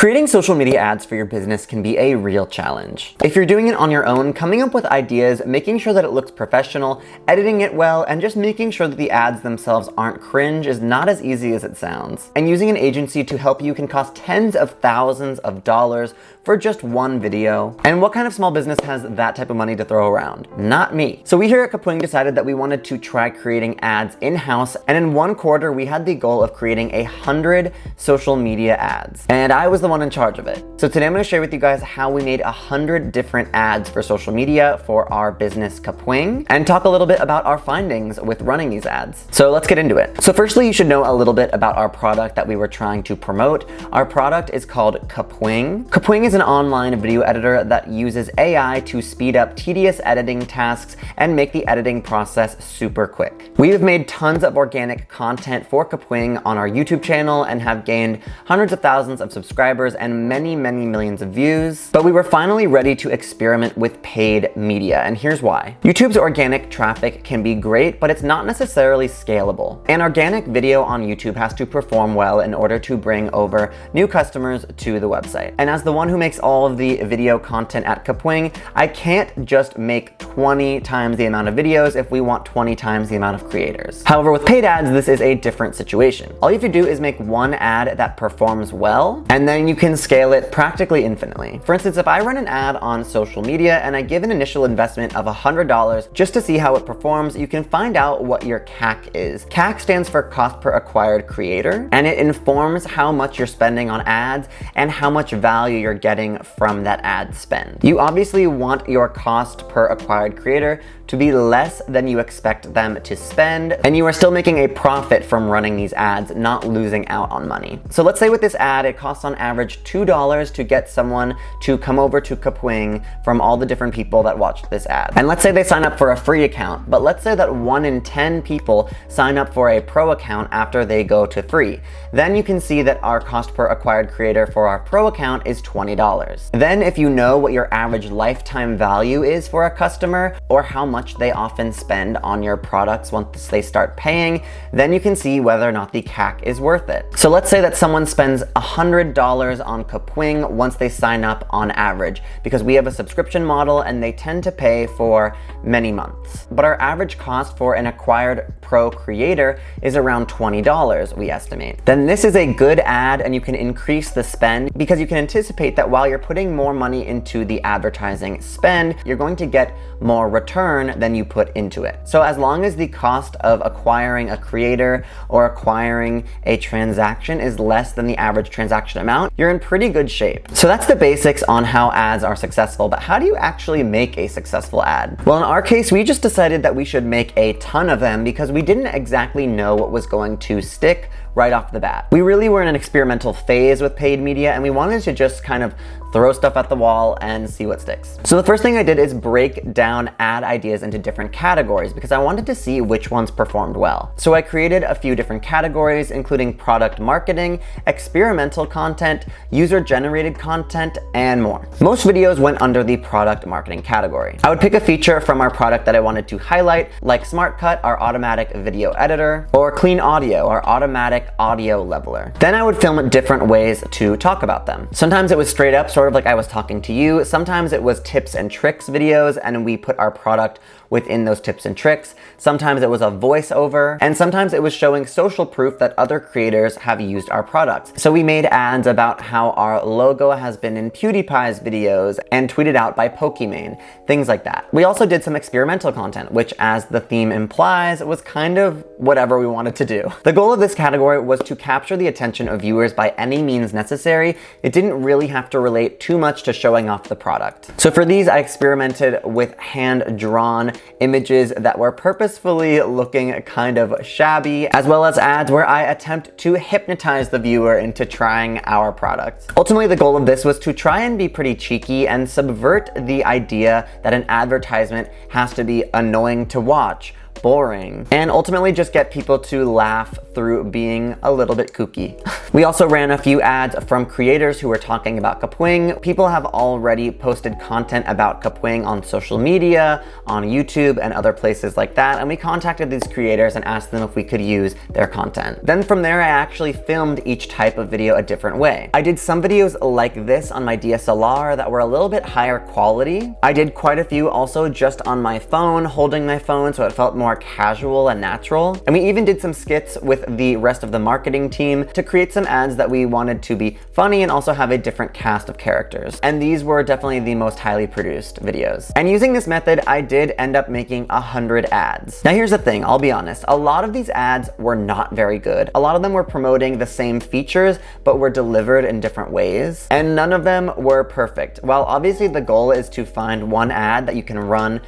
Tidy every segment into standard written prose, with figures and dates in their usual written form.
Creating social media ads for your business can be a real challenge. If you're doing it on your own, coming up with ideas, making sure that it looks professional, editing it well, and just making sure that the ads themselves aren't cringe is not as easy as it sounds. And using an agency to help you can cost tens of thousands of dollars for just one video. And what kind of small business has that type of money to throw around? Not me. So we here at Kapwing decided that we wanted to try creating ads in-house, and in one quarter we had the goal of creating 100 social media ads. And I was the one in charge of it. So today I'm going to share with you guys how we made 100 different ads for social media for our business Kapwing, and talk a little bit about our findings with running these ads. So let's get into it. So firstly, you should know a little bit about our product that we were trying to promote. Our product is called Kapwing. Kapwing is an online video editor that uses AI to speed up tedious editing tasks and make the editing process super quick. We have made tons of organic content for Kapwing on our YouTube channel and have gained hundreds of thousands of subscribers and many millions of views. But we were finally ready to experiment with paid media, and here's why. YouTube's organic traffic can be great, but it's not necessarily scalable. An organic video on YouTube has to perform well in order to bring over new customers to the website. And as the one who makes all of the video content at Kapwing, I can't just make 20 times the amount of videos if we want 20 times the amount of creators. However, with paid ads, this is a different situation. All you have to do is make one ad that performs well, and then you can scale it practically infinitely. For instance, if I run an ad on social media and I give an initial investment of $100 just to see how it performs, you can find out what your CAC is. CAC stands for cost per acquired creator, and it informs how much you're spending on ads and how much value you're getting from that ad spend. You obviously want your cost per acquired creator to be less than you expect them to spend, and you are still making a profit from running these ads, not losing out on money. So let's say with this ad, it costs on average $2 to get someone to come over to Kapwing from all the different people that watched this ad. And let's say they sign up for a free account, but let's say that 1 in 10 people sign up for a pro account after they go to free. Then you can see that our cost per acquired creator for our pro account is $20. Then if you know what your average lifetime value is for a customer, or how much they often spend on your products once they start paying, then you can see whether or not the CAC is worth it. So let's say that someone spends $100 on Kapwing once they sign up on average, because we have a subscription model and they tend to pay for many months. But our average cost for an acquired pro creator is around $20, we estimate. Then this is a good ad, and you can increase the spend because you can anticipate that while you're putting more money into the advertising spend, you're going to get more return than you put into it. So as long as the cost of acquiring a creator or acquiring a transaction is less than the average transaction amount, you're in pretty good shape. So that's the basics on how ads are successful, but how do you actually make a successful ad? Well, in our case, we just decided that we should make a ton of them because we didn't exactly know what was going to stick right off the bat. We really were in an experimental phase with paid media, and we wanted to just kind of throw stuff at the wall and see what sticks. So the first thing I did is break down ad ideas into different categories because I wanted to see which ones performed well. So I created a few different categories, including product marketing, experimental content, user-generated content, and more. Most videos went under the product marketing category. I would pick a feature from our product that I wanted to highlight, like Smart Cut, our automatic video editor, or Clean Audio, our automatic audio leveler. Then I would film different ways to talk about them. Sometimes it was straight up, sort of like I was talking to you. Sometimes it was tips and tricks videos, and we put our product within those tips and tricks. Sometimes it was a voiceover, and sometimes it was showing social proof that other creators have used our products. So we made ads about how our logo has been in PewDiePie's videos and tweeted out by Pokimane, things like that. We also did some experimental content, which, as the theme implies, was kind of whatever we wanted to do. The goal of this category was to capture the attention of viewers by any means necessary. It didn't really have to relate too much to showing off the product. So for these, I experimented with hand-drawn images that were purposefully looking kind of shabby, as well as ads where I attempt to hypnotize the viewer into trying our product. Ultimately, the goal of this was to try and be pretty cheeky and subvert the idea that an advertisement has to be annoying to watch, boring, and ultimately just get people to laugh through being a little bit kooky. We also ran a few ads from creators who were talking about Kapwing. People have already posted content about Kapwing on social media, on YouTube, and other places like that, and we contacted these creators and asked them if we could use their content. Then from there, I actually filmed each type of video a different way. I did some videos like this on my DSLR that were a little bit higher quality. I did quite a few also just on my phone, holding my phone, so it felt more casual and natural. And we even did some skits with the rest of the marketing team to create some ads that we wanted to be funny and also have a different cast of characters. And these were definitely the most highly produced videos. And using this method, I did end up making 100 ads. Now here's the thing, I'll be honest, a lot of these ads were not very good. A lot of them were promoting the same features, but were delivered in different ways. And none of them were perfect. While obviously the goal is to find one ad that you can run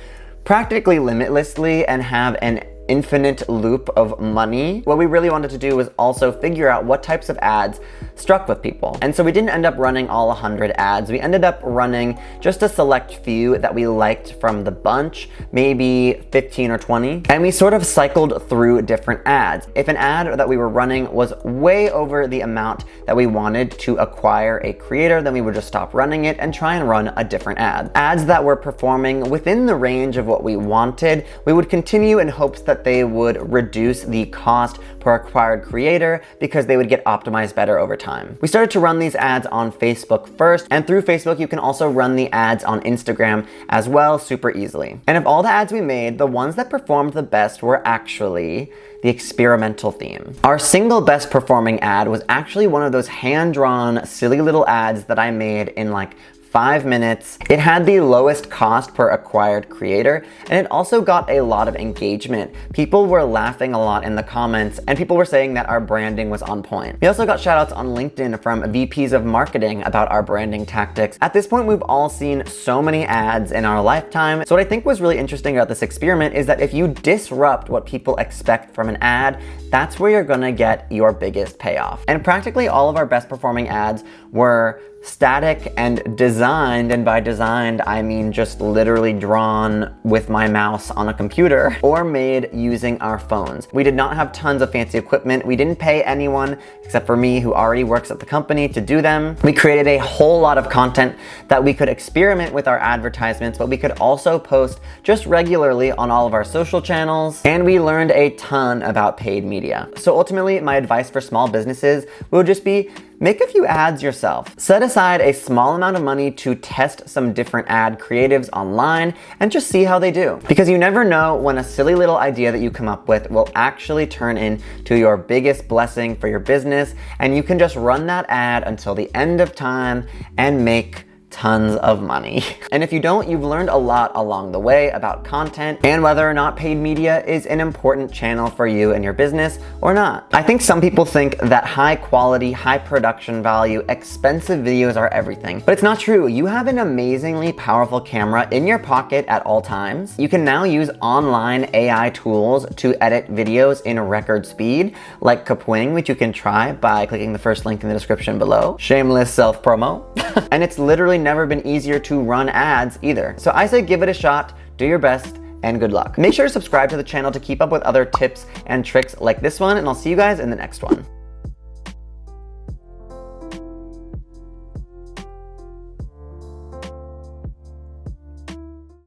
practically limitlessly and have an infinite loop of money, what we really wanted to do was also figure out what types of ads struck with people. And so we didn't end up running all 100 ads. We ended up running just a select few that we liked from the bunch, maybe 15 or 20. And we sort of cycled through different ads. If an ad that we were running was way over the amount that we wanted to acquire a creator, then we would just stop running it and try and run a different ad. Ads that were performing within the range of what we wanted, we would continue in hopes that they would reduce the cost per acquired creator because they would get optimized better over time. We started to run these ads on Facebook first, and through Facebook you can also run the ads on Instagram as well super easily. And of all the ads we made, the ones that performed the best were actually the experimental theme. Our single best performing ad was actually one of those hand-drawn silly little ads that I made in like 5 minutes. It had the lowest cost per acquired creator, and it also got a lot of engagement. People were laughing a lot in the comments, and people were saying that our branding was on point. We also got shoutouts on LinkedIn from VPs of marketing about our branding tactics. At this point, we've all seen so many ads in our lifetime. So what I think was really interesting about this experiment is that if you disrupt what people expect from an ad, that's where you're gonna get your biggest payoff. And practically all of our best performing ads were static and designed, and by designed I mean just literally drawn with my mouse on a computer or made using our phones. We did not have tons of fancy equipment. We didn't pay anyone except for me who already works at the company to do them. We created a whole lot of content that we could experiment with our advertisements, but we could also post just regularly on all of our social channels, and we learned a ton about paid media. So ultimately, my advice for small businesses will just be make a few ads yourself. Set aside a small amount of money to test some different ad creatives online and just see how they do. Because you never know when a silly little idea that you come up with will actually turn into your biggest blessing for your business, and you can just run that ad until the end of time and make tons of money. And if you don't, you've learned a lot along the way about content and whether or not paid media is an important channel for you and your business or not. I think some people think that high quality, high production value, expensive videos are everything, but it's not true. You have an amazingly powerful camera in your pocket at all times. You can now use online AI tools to edit videos in record speed, like Kapwing, which you can try by clicking the first link in the description below. Shameless self-promo. And it's literally never been easier to run ads either. So I say give it a shot, do your best, and good luck. Make sure to subscribe to the channel to keep up with other tips and tricks like this one, and I'll see you guys in the next one.